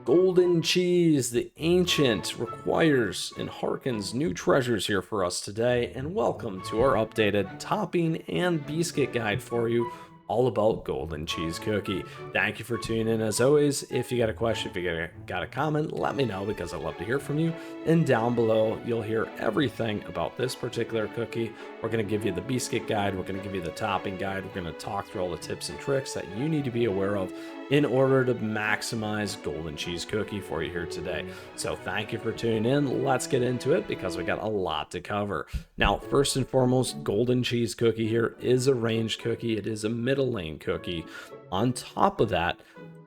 Golden cheese, the ancient, requires and harkens new treasures here for us today, and welcome to our updated topping and biscuit guide for you, all about golden cheese cookie. Thank you for tuning in as always. If you got a question, if you got a comment, let me know because I love to hear from you. And down below, you'll hear everything about this particular cookie. We're going to give you the biscuit guide. We're going to give you the topping guide. We're going to talk through all the tips and tricks that you need to be aware of in order to maximize golden cheese cookie for you here today. So thank you for tuning in. Let's get into it because we got a lot to cover. Now, first and foremost, golden cheese cookie here is a ranged cookie. It is a middle lane cookie. On top of that,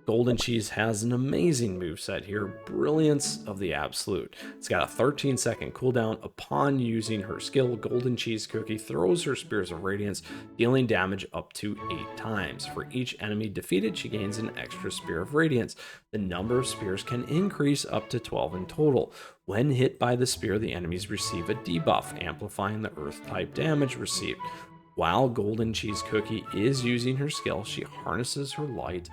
golden cheese has an amazing moveset here, Brilliance of the Absolute. It's got a 13-second cooldown. Upon using her skill, golden cheese cookie throws her Spears of Radiance, dealing damage up to 8 times. For each enemy defeated, she gains an extra Spear of Radiance. The number of spears can increase up to 12 in total. When hit by the spear, the enemies receive a debuff, amplifying the earth-type damage received. While golden cheese cookie is using her skill, she harnesses her light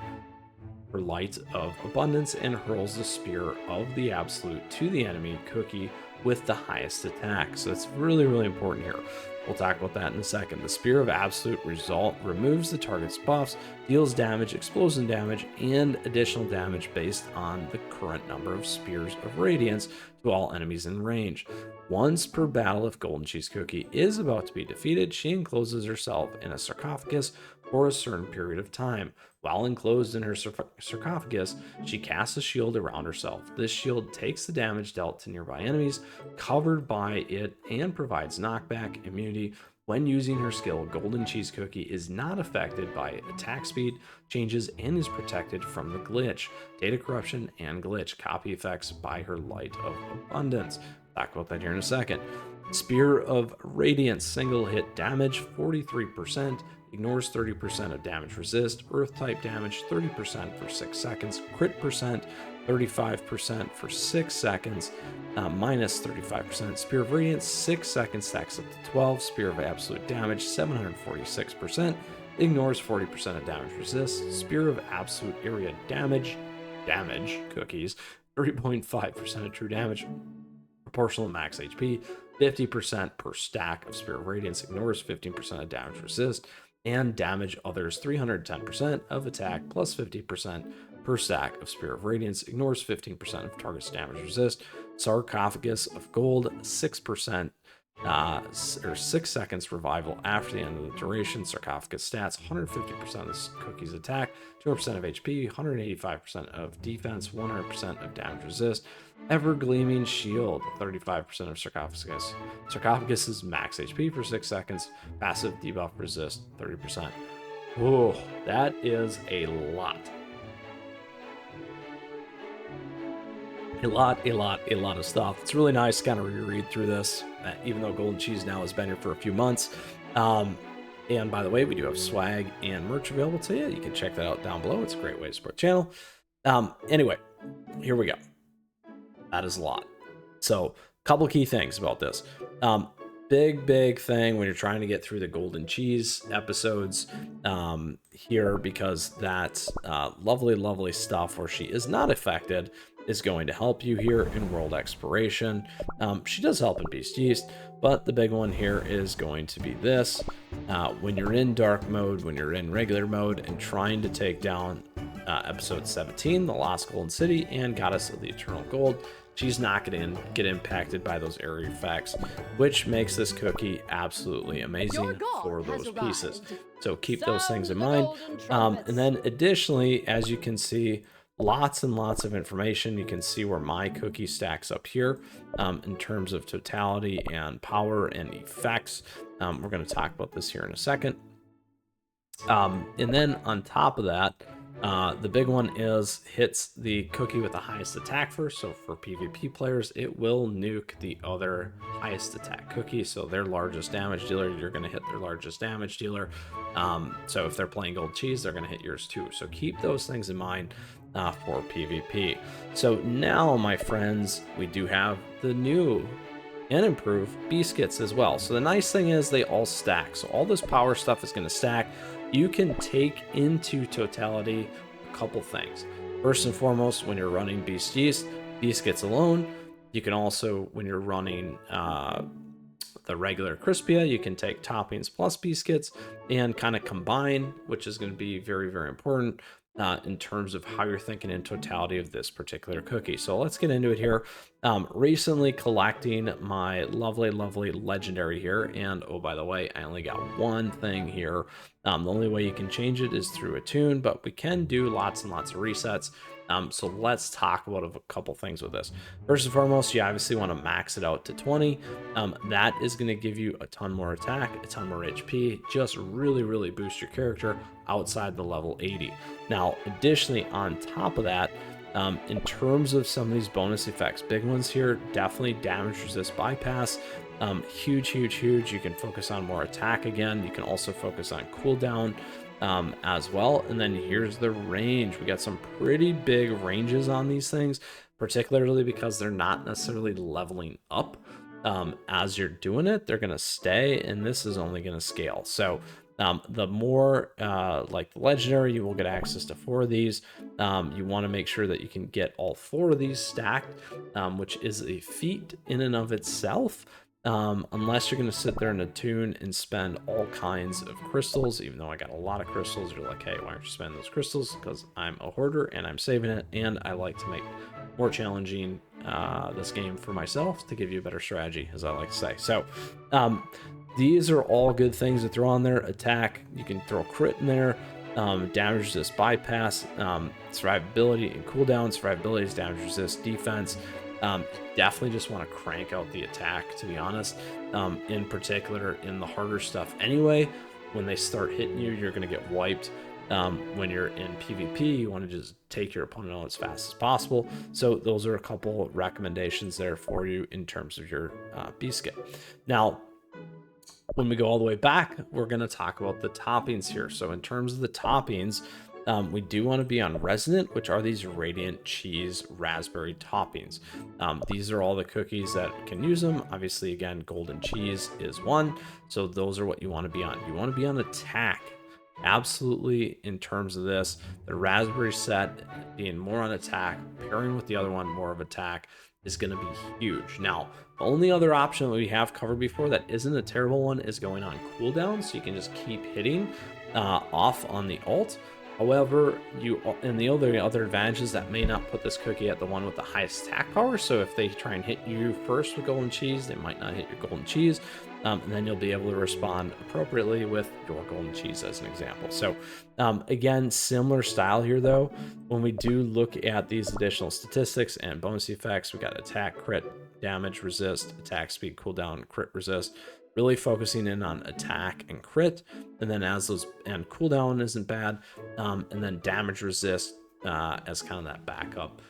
of abundance and hurls the Spear of the Absolute to the enemy cookie with the highest attack. So it's really, really important here. We'll talk about that in a second. The Spear of Absolute removes the target's buffs, deals damage, explosion damage, and additional damage based on the current number of Spears of Radiance to all enemies in range. Once per battle, if golden cheese cookie is about to be defeated, she encloses herself in a sarcophagus for a certain period of time. While enclosed in her sarcophagus, she casts a shield around herself. This shield takes the damage dealt to nearby enemies covered by it and provides knockback immunity. When using her skill, golden cheese cookie is not affected by attack speed changes and is protected from the glitch, data corruption, and glitch copy effects by her light of abundance. Talk about that here in a second. Spear of Radiance, single hit damage 43%, ignores 30% of damage resist, earth type damage 30% for 6 seconds, crit percent 35% for 6 seconds, minus 35%. Spear of Radiance 6 seconds stacks up to 12. Spear of Absolute damage 746%, ignores 40% of damage resist. Spear of Absolute area damage cookies 3.5% of true damage, proportional to max HP, 50% per stack of Spear of Radiance, ignores 15% of damage resist, and damage others 310% of attack plus 50% per stack of Spear of Radiance, ignores 15% of target's damage resist. Sarcophagus of Gold, 6% or 6 seconds revival after the end of the duration. Sarcophagus stats 150% of the cookie's attack, 200% of HP, 185% of defense, 100% of damage resist. Ever Gleaming Shield, 35% of sarcophagus. Sarcophagus is max HP for 6 seconds. Passive debuff resist 30%. Whoa, that is a lot. A lot of stuff. It's really nice to kind of reread through this, even though golden cheese now has been here for a few months. And by the way, we do have swag and merch available to you. You can check that out down below. It's a great way to support the channel. Anyway, here we go. That is a lot. So, a couple key things about this. Big thing when you're trying to get through the golden cheese episodes here, because that lovely stuff where she is not affected is going to help you here in world exploration. She does help in Beast Yeast, but the big one here is going to be this. When you're in dark mode, when you're in regular mode and trying to take down episode 17, the Lost Golden City and Goddess of the Eternal Gold, she's not going to get impacted by those area effects, which makes this cookie absolutely amazing for those pieces. So keep those things in mind. And then additionally, as you can see, lots and lots of information. You can see where my cookie stacks up here in terms of totality and power and effects. We're going to talk about this here in a second. And then on top of that, the big one is hits the cookie with the highest attack first. So for PvP players, it will nuke the other highest attack cookie. So their largest damage dealer, you're going to hit their largest damage dealer. So if they're playing gold cheese, they're going to hit yours too. So keep those things in mind for PvP. So now, my friends, we do have the new and improved Beascuits as well. So the nice thing is they all stack. So all this power stuff is going to stack. You can take into totality a couple things. First and foremost, when you're running Beast Yeast, Beascuits alone. You can also, when you're running the regular Crispia, you can take toppings plus Beascuits and kind of combine, which is going to be very, very important in terms of how you're thinking in totality of this particular cookie. So let's get into it here. Recently collecting my lovely, lovely legendary here. And oh, by the way, I only got one thing here. The only way you can change it is through a tune, but we can do lots and lots of resets. So let's talk about a couple things with this. First and foremost, you obviously want to max it out to 20. That is going to give you a ton more attack, a ton more HP, just really, really boost your character outside the level 80. Now, additionally, on top of that, in terms of some of these bonus effects, big ones here, definitely damage resist bypass. Huge, huge, huge. You can focus on more attack again. You can also focus on cooldown as well. And then here's the range. We got some pretty big ranges on these things, particularly because they're not necessarily leveling up as you're doing it. They're going to stay, and this is only going to scale. So the more like the legendary, you will get access to 4 of these. You want to make sure that you can get all 4 of these stacked, which is a feat in and of itself. Unless you're going to sit there in a tune and spend all kinds of crystals. Even though I got a lot of crystals, you're like, hey, why aren't you spending those crystals? Because I'm a hoarder and I'm saving it, and I like to make more challenging this game for myself to give you a better strategy, as I like to say. So these are all good things to throw on there. Attack, you can throw crit in there. Damage resist bypass, survivability and cooldown. Survivability is damage resist defense. Definitely just want to crank out the attack, to be honest. In particular, in the harder stuff anyway, when they start hitting you, you're going to get wiped. When you're in PvP, you want to just take your opponent out as fast as possible. So those are a couple recommendations there for you in terms of your Beascuit. Now, when we go all the way back, we're going to talk about the toppings here. So in terms of the toppings, we do want to be on Resonant, which are these Radiant Cheese Raspberry toppings. These are all the cookies that can use them. Obviously, again, Golden Cheese is one. So those are what you want to be on. You want to be on Attack. Absolutely, in terms of this, the Raspberry set being more on Attack, pairing with the other one, more of Attack, is going to be huge. Now, the only other option that we have covered before that isn't a terrible one is going on cooldown, so you can just keep hitting off on the ult. However, the other advantages that may not put this cookie at the one with the highest attack power. So if they try and hit you first with Golden Cheese, they might not hit your Golden Cheese. And then you'll be able to respond appropriately with your Golden Cheese as an example. So again, similar style here though. When we do look at these additional statistics and bonus effects, we got attack, crit, damage, resist, attack speed, cooldown, crit, resist. Really focusing in on attack and crit, and then and cooldown isn't bad, and then damage resist as kind of that backup,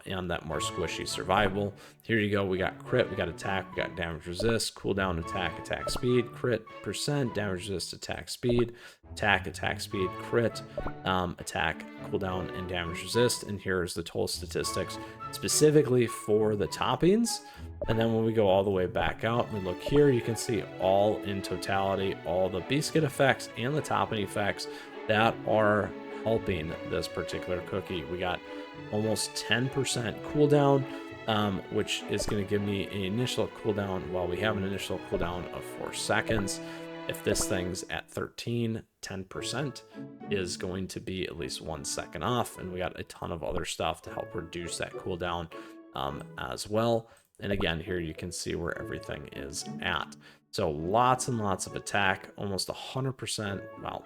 and that more squishy survival. Here you go, we got crit, we got attack, we got damage resist, cooldown, attack speed, crit percent, damage resist, attack speed, attack speed, crit, attack, cooldown, and damage resist. And here's the total statistics specifically for the toppings. And then when we go all the way back out and we look here, you can see all in totality, all the Beascuit effects and the topping effects that are helping this particular cookie. We got almost 10% cooldown, which is going to give me an initial cooldown. Well, we have an initial cooldown of 4 seconds. If this thing's at 13, 10% is going to be at least 1 second off. And we got a ton of other stuff to help reduce that cooldown as well. And again, here you can see where everything is at. So lots and lots of attack, almost 100%, well,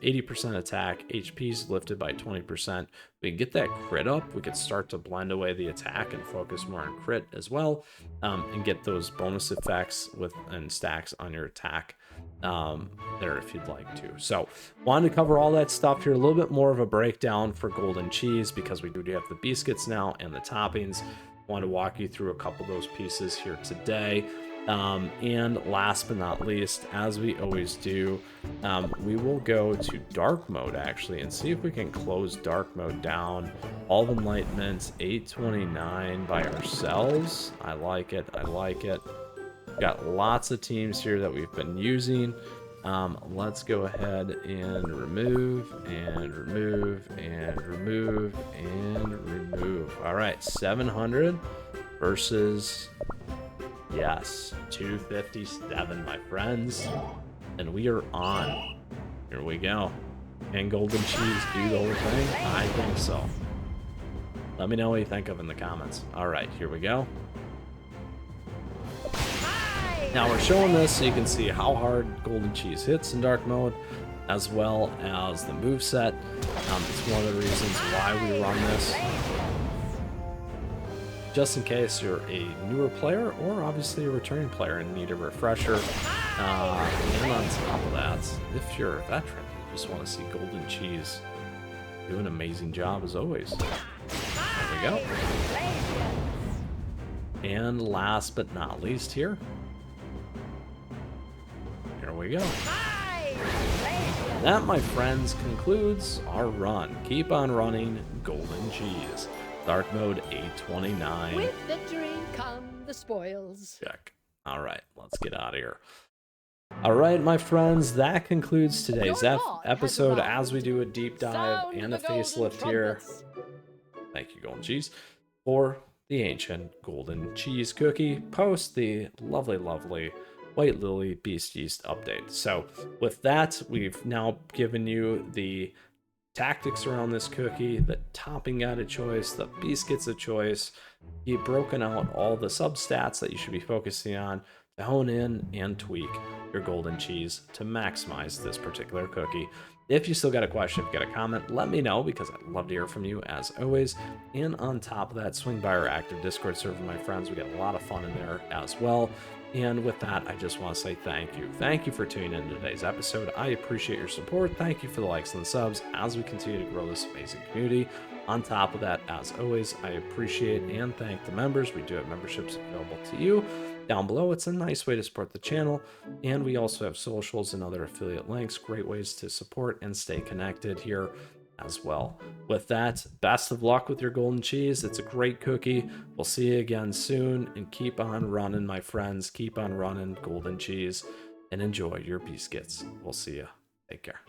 80% attack, HP's lifted by 20%. We can get that crit up, we could start to blend away the attack and focus more on crit as well, and get those bonus effects and stacks on your attack there if you'd like to. So wanted to cover all that stuff here, a little bit more of a breakdown for Golden Cheese because we do have the Beascuits now and the toppings. Want to walk you through a couple of those pieces here today. And last but not least, as we always do, we will go to dark mode actually and see if we can close dark mode down. All of Enlightenment 829 by ourselves. I like it. I like it. We've got lots of teams here that we've been using. Let's go ahead and remove and remove and remove and remove. All right, 700 versus, yes, 257, my friends. And we are on. Here we go. Can golden cheese do the whole thing? I think so. Let me know what you think of in the comments. All right, here we go. Now we're showing this so you can see how hard golden cheese hits in dark mode, as well as the moveset. It's one of the reasons why we run this. Just in case you're a newer player or obviously a returning player and need a refresher. And on top of that, if you're a veteran, you just want to see golden cheese do an amazing job as always. There we go. And last but not least here. Here we go. That, my friends, concludes our run. Keep on running golden cheese. Dark mode 829. With victory come the spoils. Check. All right, let's get out of here. All right, my friends, that concludes today's episode as we do a deep dive and a facelift here. Thank you, golden cheese, for the ancient golden cheese cookie post the lovely, lovely White Lily Beast Yeast update. So with that, we've now given you the tactics around this cookie, the topping guide of choice, the Beascuits of choice. You've broken out all the substats that you should be focusing on to hone in and tweak your golden cheese to maximize this particular cookie. If you still got a question, if you got a comment, let me know because I'd love to hear from you as always. And on top of that, swing by our active Discord server, my friends. We got a lot of fun in there as well. And with that, I just want to say thank you. Thank you for tuning in to today's episode. I appreciate your support. Thank you for the likes and the subs as we continue to grow this amazing community. On top of that, as always, I appreciate and thank the members. We do have memberships available to you down below. It's a nice way to support the channel. And we also have socials and other affiliate links. Great ways to support and stay connected here as well. With that, best of luck with your golden cheese. It's a great cookie. We'll see you again soon, and keep on running, my friends. Keep on running golden cheese and enjoy your Beascuits. We'll see you. Take care.